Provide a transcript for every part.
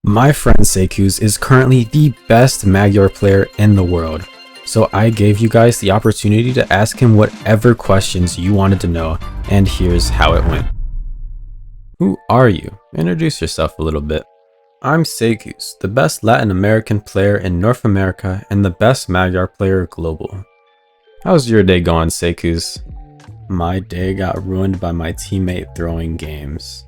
My friend Seikuz is currently the best Magyar player in the world, so I gave you guys the opportunity to ask him whatever questions you wanted to know, and here's how it went. Who are you? Introduce yourself a little bit. I'm Seikuz, the best Latin American player in North America and the best Magyar player global. How's your day going, Seikuz? My day got ruined by my teammate throwing games.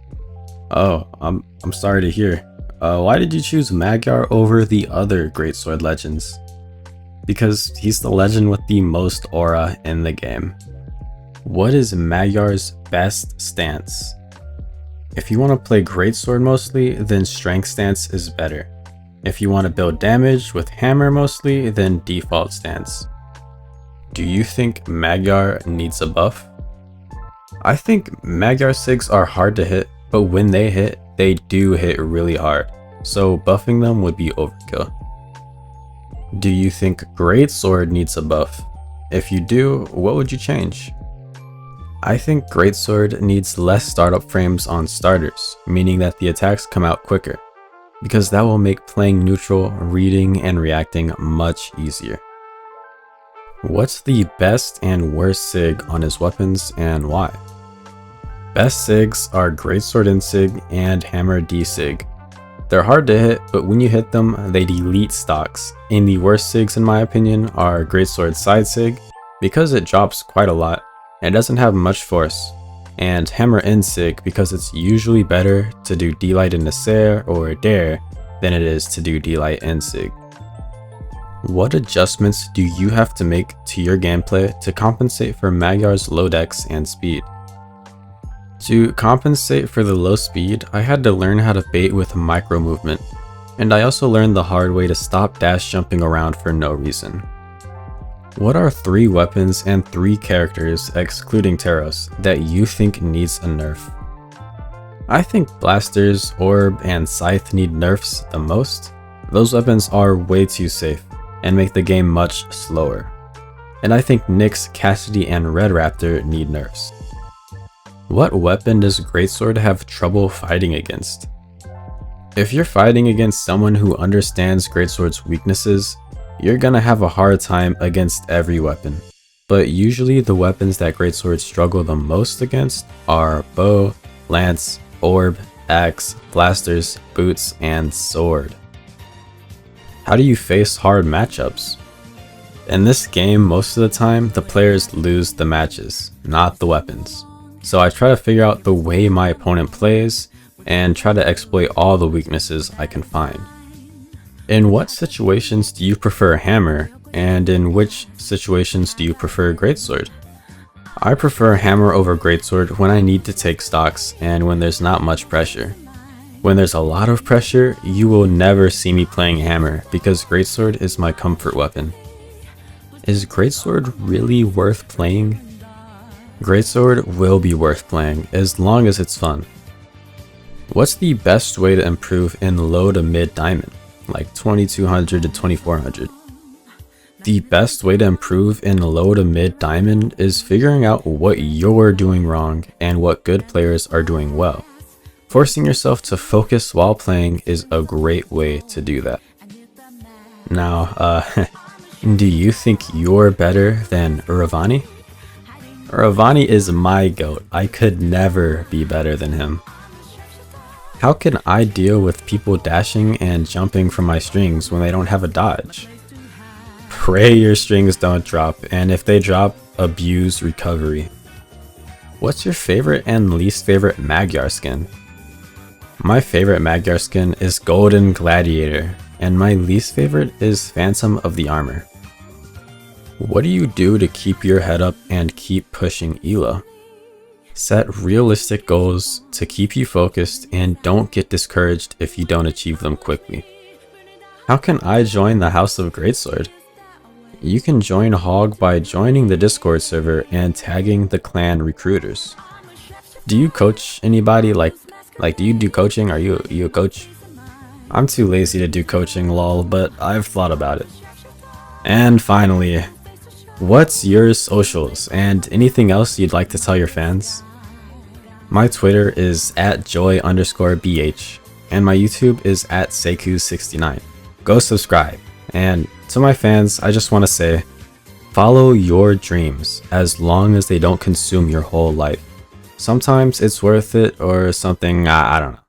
Oh, I'm sorry to hear. Why did you choose Magyar over the other Greatsword legends? Because he's the legend with the most aura in the game. What is Magyar's best stance? If you want to play Greatsword mostly, then strength stance is better. If you want to build damage with hammer mostly, then default stance. Do you think Magyar needs a buff? I think Magyar SiGs are hard to hit, but when they hit, they do hit really hard, so buffing them would be overkill. Do you think Greatsword needs a buff? If you do, what would you change? I think Greatsword needs less startup frames on starters, meaning that the attacks come out quicker, because that will make playing neutral, reading, and reacting much easier. What's the best and worst SiG on his weapons and why? Best SiGs are Greatsword in SiG and Hammer D SiG. They're hard to hit, but when you hit them, they delete stocks. And the worst SiGs in my opinion are Greatsword side SiG, because it drops quite a lot and doesn't have much force, and Hammer in SiG because it's usually better to do D-Light in Nasair or Dare than it is to do D-Light in SiG. What adjustments do you have to make to your gameplay to compensate for Magyar's low dex and speed? To compensate for the low speed, I had to learn how to bait with micro movement, and I also learned the hard way to stop dash jumping around for no reason. What are 3 weapons and 3 characters, excluding Taros, that you think needs a nerf? I think Blasters, Orb, and Scythe need nerfs the most. Those weapons are way too safe and make the game much slower. And I think Nyx, Cassidy, and Red Raptor need nerfs. What weapon does Greatsword have trouble fighting against? If you're fighting against someone who understands Greatsword's weaknesses, you're gonna have a hard time against every weapon. But usually the weapons that Greatsword struggle the most against are bow, lance, orb, axe, blasters, boots, and sword. How do you face hard matchups? In this game, most of the time, the players lose the matches, not the weapons. So I try to figure out the way my opponent plays and try to exploit all the weaknesses I can find. In what situations do you prefer Hammer, and in which situations do you prefer Greatsword? I prefer Hammer over Greatsword when I need to take stocks and when there's not much pressure. When there's a lot of pressure, you will never see me playing Hammer because Greatsword is my comfort weapon. Is Greatsword really worth playing? Greatsword will be worth playing as long as it's fun. What's the best way to improve in low to mid diamond, like 2200 to 2400? The best way to improve in low to mid diamond is figuring out what you're doing wrong and what good players are doing well. Forcing yourself to focus while playing is a great way to do that. Now, do you think you're better than UraVani? UraVani is my GOAT. I could never be better than him. How can I deal with people dashing and jumping from my strings when they don't have a dodge? Pray your strings don't drop, and if they drop, abuse recovery. What's your favorite and least favorite Magyar skin? My favorite Magyar skin is Golden Gladiator, and my least favorite is Phantom of the Armor. What do you do to keep your head up and keep pushing Elo? Set realistic goals to keep you focused and don't get discouraged if you don't achieve them quickly. How can I join the House of Greatsword? You can join HoG by joining the Discord server and tagging the clan recruiters. Do you coach anybody? Like do you do coaching? Are you a coach? I'm too lazy to do coaching, lol, but I've thought about it. And finally, what's your socials and anything else you'd like to tell your fans? My Twitter is @joy_bh. and my YouTube is at Seikuz69. Go subscribe. And to my fans, I just want to say, follow your dreams as long as they don't consume your whole life. Sometimes it's worth it or something, I don't know.